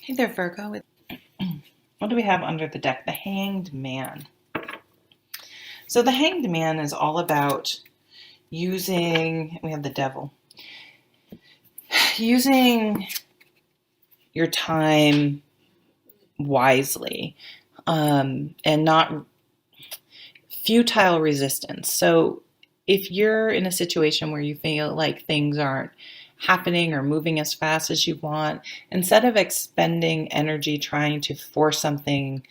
Hey there, Virgo. What do we have under the deck? The Hanged Man. So the Hanged Man is all about we have the Devil, using your time wisely, and not futile resistance. So if you're in a situation where you feel like things aren't happening or moving as fast as you want, instead of expending energy trying to force something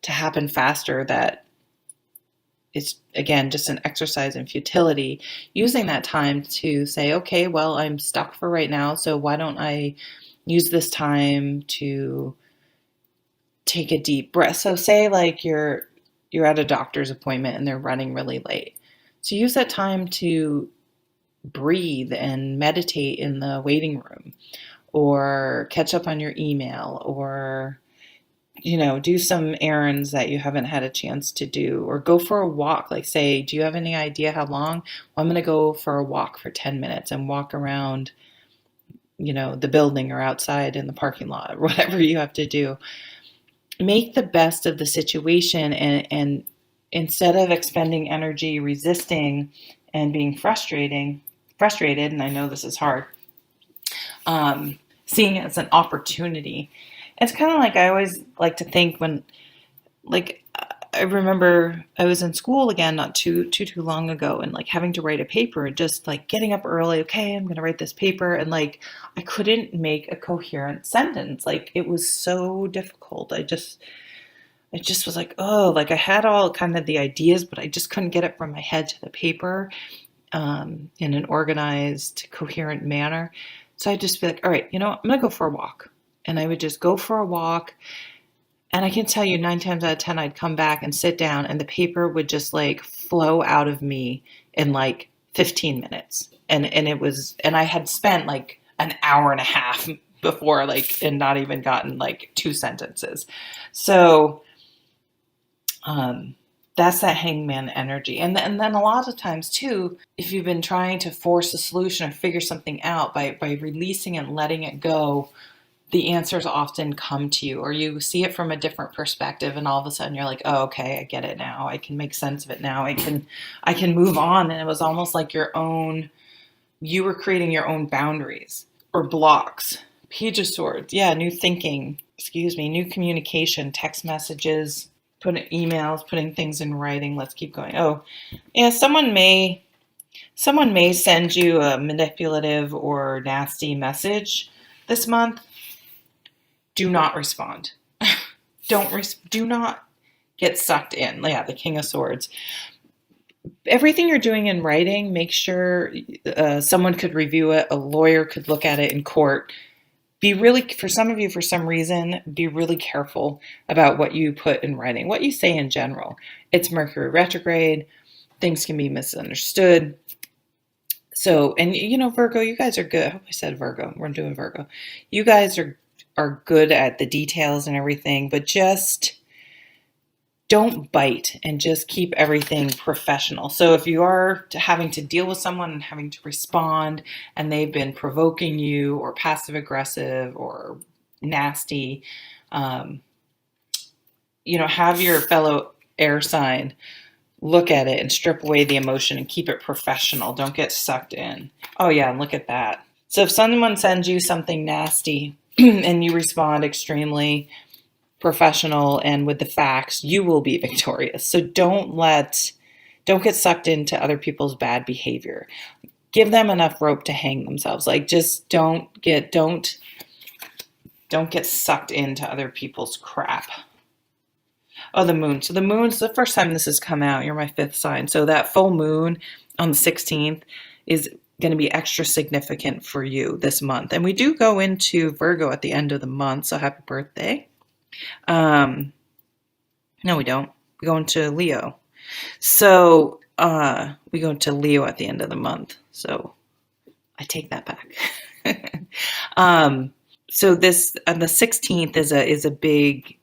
to happen faster that is, again, just an exercise in futility, using that time to say, okay, well, I'm stuck for right now, so why don't I use this time to take a deep breath? So say like you're at a doctor's appointment and they're running really late. So use that time to breathe and meditate in the waiting room, or catch up on your email, or do some errands that you haven't had a chance to do, or go for a walk. Like, say, do you have any idea how long? Well, I'm going to go for a walk for 10 minutes and walk around, the building or outside in the parking lot, or whatever you have to do. Make the best of the situation, and instead of expending energy resisting and being frustrated, and I know this is hard, seeing it as an opportunity. It's kind of like I always like to think when, like, I remember I was in school again not too long ago, and like having to write a paper and just like getting up early. Okay, I'm gonna write this paper, and like I couldn't make a coherent sentence. Like it was so difficult. I just was like, oh, like I had all kind of the ideas, but I just couldn't get it from my head to the paper, in an organized, coherent manner. So I'd just be like, all right, I'm gonna go for a walk. And I would just go for a walk. And I can tell you 9 times out of 10, I'd come back and sit down and the paper would just like flow out of me in like 15 minutes. And I had spent like an hour and a half before, like, and not even gotten like 2 sentences. So, that's that hangman energy. And then a lot of times too, if you've been trying to force a solution or figure something out, by releasing and letting it go, the answers often come to you, or you see it from a different perspective, and all of a sudden you're like, oh, okay, I get it now. I can make sense of it now. I can move on. And it was almost like you were creating your own boundaries or blocks. Page of Swords. Yeah, new thinking, new communication, text messages, putting emails, putting things in writing. Let's keep going. Oh, yeah, someone may send you a manipulative or nasty message this month. Do not respond. Do not get sucked in. Yeah, the King of Swords. Everything you're doing in writing, make sure someone could review it, a lawyer could look at it in court. For some of you, for some reason, be really careful about what you put in writing, what you say in general. It's Mercury retrograde. Things can be misunderstood. So, and Virgo, you guys are good. I hope I said Virgo. We're doing Virgo. You guys are good at the details and everything, but just don't bite and just keep everything professional. So if you are having to deal with someone and having to respond, and they've been provoking you or passive aggressive or nasty, have your fellow air sign look at it and strip away the emotion and keep it professional. Don't get sucked in. Oh yeah, and look at that. So if someone sends you something nasty and you respond extremely professional and with the facts, you will be victorious. So don't get sucked into other people's bad behavior. Give them enough rope to hang themselves. Like, just don't get sucked into other people's crap. Oh, the moon. So the moon's the first time this has come out. You're my fifth sign. So that full moon on the 16th is going to be extra significant for you this month. And we do go into Virgo at the end of the month. So happy birthday. No, we don't. We go into Leo. So we go into Leo at the end of the month. So I take that back. So this the 16th is a big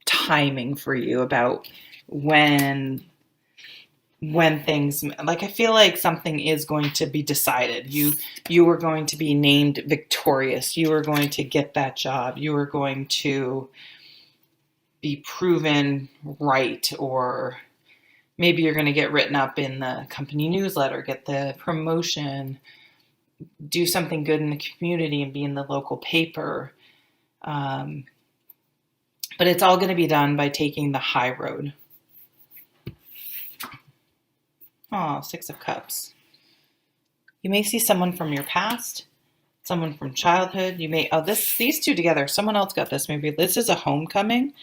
timing for you about when when things, like, I feel like something is going to be decided. You are going to be named victorious. You are going to get that job. You are going to be proven right, or maybe you're going to get written up in the company newsletter, get the promotion, do something good in the community and be in the local paper. Um, but it's all going to be done by taking the high road. Oh, Six of Cups. You may see someone from your past, someone from childhood. You may, these two together, someone else got this. Maybe this is a homecoming.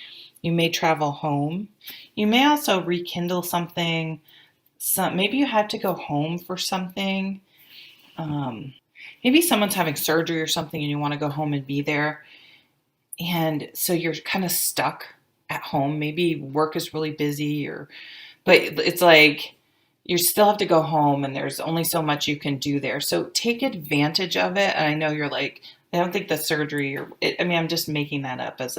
You may travel home. You may also rekindle something. Maybe you had to go home for something. Maybe someone's having surgery or something and you want to go home and be there. And so you're kind of stuck at home. Maybe work is really busy, but it's like you still have to go home and there's only so much you can do there. So take advantage of it. And I know you're like, I don't think the surgery I'm just making that up as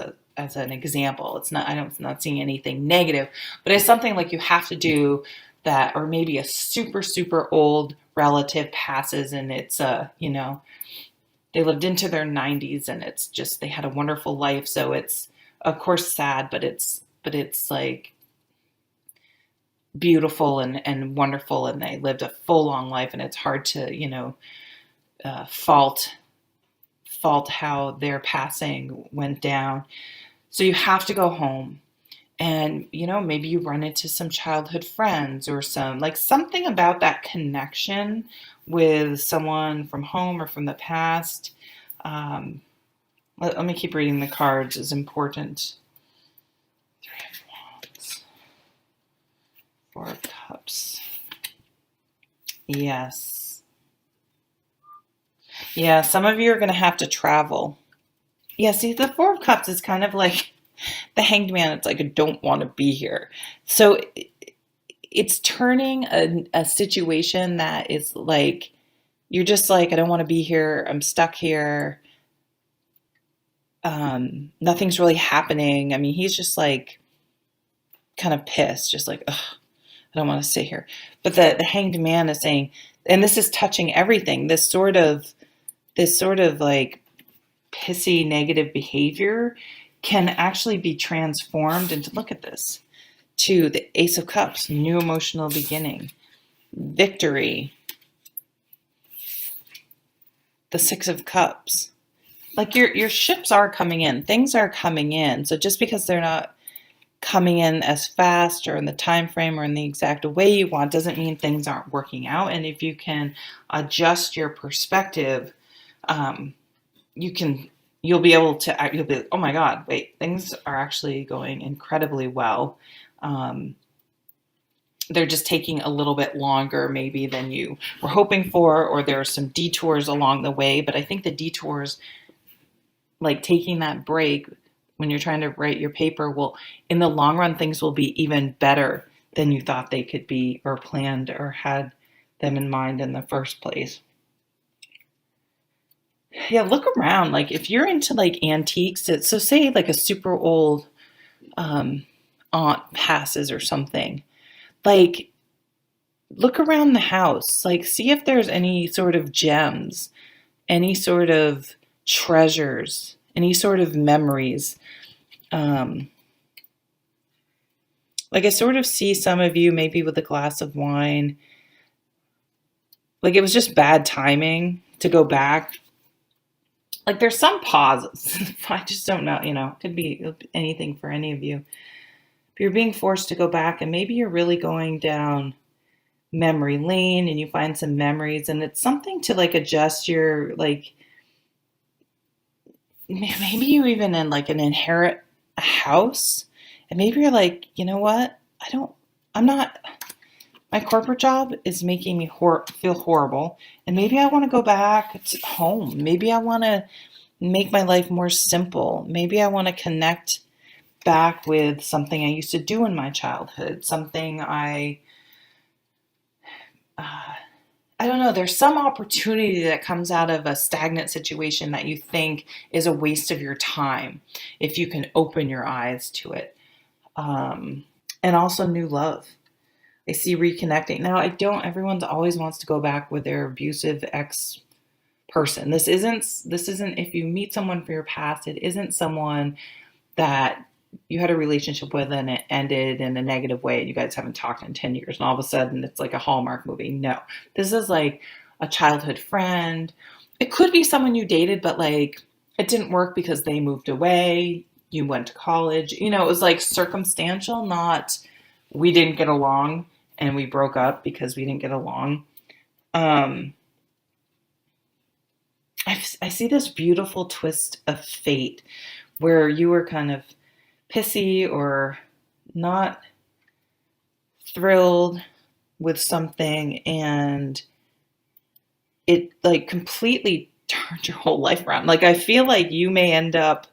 an example. It's not, I'm not seeing anything negative, but it's something like you have to do that, or maybe a super, super old relative passes and it's, they lived into their 90s and it's just, they had a wonderful life. So it's, of course, sad, but it's like beautiful and wonderful, and they lived a full long life, and it's hard to fault how their passing went down. So you have to go home, and maybe you run into some childhood friends or something about that connection with someone from home or from the past. Let me keep reading the cards, is important. Three of Wands. Four of Cups. Yes. Yeah, some of you are going to have to travel. Yeah, see, the Four of Cups is kind of like the Hanged Man. It's like, I don't want to be here. So it's turning a situation that is like, you're just like, I don't want to be here. I'm stuck here. Nothing's really happening. I mean, he's just like kind of pissed, just like, ugh, I don't want to sit here. But the Hanged Man is saying, and this is touching everything, this sort of like pissy negative behavior can actually be transformed into, look at this, to the Ace of Cups, new emotional beginning, victory, the Six of Cups. Like your ships are coming in, things are coming in. So just because they're not coming in as fast or in the time frame or in the exact way you want doesn't mean things aren't working out. And if you can adjust your perspective, you'll be able to, you'll be, oh my God, wait, things are actually going incredibly well. They're just taking a little bit longer maybe than you were hoping for, or there are some detours along the way. But I think the detours, like taking that break when you're trying to write your paper, will, in the long run, things will be even better than you thought they could be, or planned, or had them in mind in the first place. Yeah, look around. Like if you're into like antiques, so say like a super old aunt passes or something, like look around the house, like see if there's any sort of gems, any sort of treasures, any sort of memories. Like I sort of see some of you maybe with a glass of wine. Like it was just bad timing to go back. Like there's some pauses. I just don't know, it could be anything for any of you. But you're being forced to go back, and maybe you're really going down memory lane and you find some memories, and it's something to like adjust your, like, maybe you even inherit a house, and maybe you're like, you know what? I'm not, my corporate job is making me feel horrible, and maybe I want to go back to home. Maybe I want to make my life more simple. Maybe I want to connect back with something I used to do in my childhood, something I don't know, there's some opportunity that comes out of a stagnant situation that you think is a waste of your time if you can open your eyes to it. And also new love. I see reconnecting. Now, I don't, everyone's always wants to go back with their abusive ex person. This isn't if you meet someone for your past, it isn't someone that you had a relationship with and it ended in a negative way and you guys haven't talked in 10 years and all of a sudden it's like a Hallmark movie. No. This is like a childhood friend. It could be someone you dated, but like it didn't work because they moved away. You went to college. You know, it was like circumstantial, not we didn't get along and we broke up because we didn't get along. Um, I see this beautiful twist of fate where you were kind of pissy or not thrilled with something and it like completely turned your whole life around. Like I feel like you may end up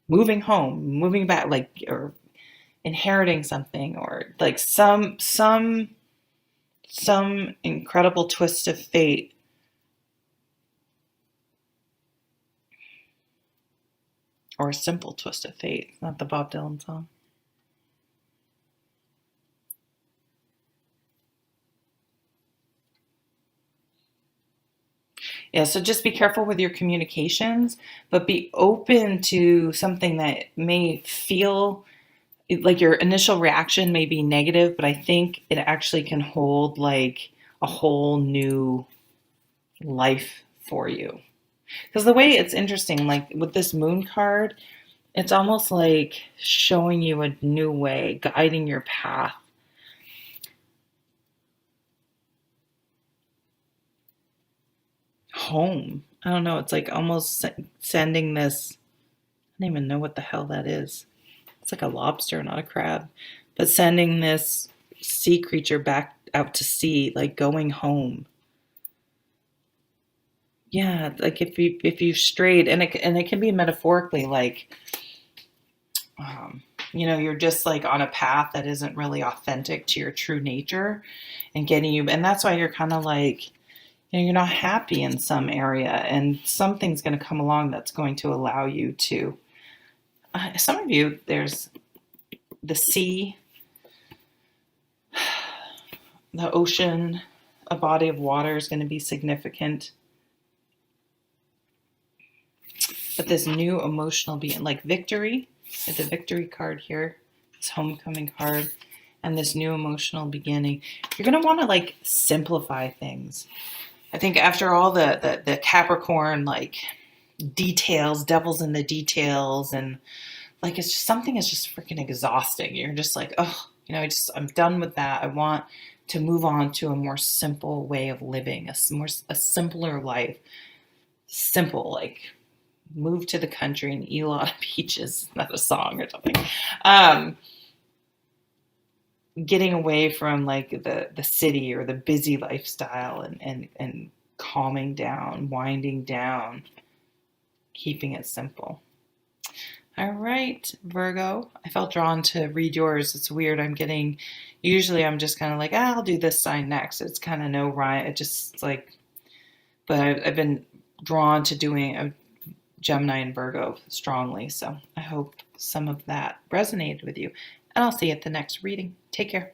moving home, moving back, like or inheriting something or like some incredible twist of fate. Or a simple twist of fate, not the Bob Dylan song. Yeah, so just be careful with your communications, but be open to something that may feel like your initial reaction may be negative, but I think it actually can hold like a whole new life for you. Because the way it's interesting, like with this moon card, it's almost like showing you a new way, guiding your path. Home. I don't know. It's like almost sending this. I don't even know what the hell that is. It's like a lobster, not a crab, but sending this sea creature back out to sea, like going home. Yeah, like if you strayed, and it can be metaphorically like, um, you're just like on a path that isn't really authentic to your true nature, and getting you, and that's why you're kind of like, you're not happy in some area, and something's going to come along that's going to allow you to. Some of you, there's the sea, the ocean, a body of water is going to be significant. But this new emotional being, like victory, the victory card here, this homecoming card, and this new emotional beginning, you're going to want to like simplify things. I think after all the Capricorn, like details, devils in the details, and like it's just something is just freaking exhausting. You're just like, oh, I'm done with that. I want to move on to a more simple way of living, a simpler life. Simple, like move to the country and eat a lot of peaches. Not a song or something. Um, Getting away from like the city or the busy lifestyle and calming down, winding down, keeping it simple. All right, Virgo. I felt drawn to read yours. It's weird. Usually I'm just kind of like, I'll do this sign next. It's kind of no rhyme. It just like, but I've been drawn to doing a Gemini and Virgo strongly. So I hope some of that resonated with you. And I'll see you at the next reading. Take care.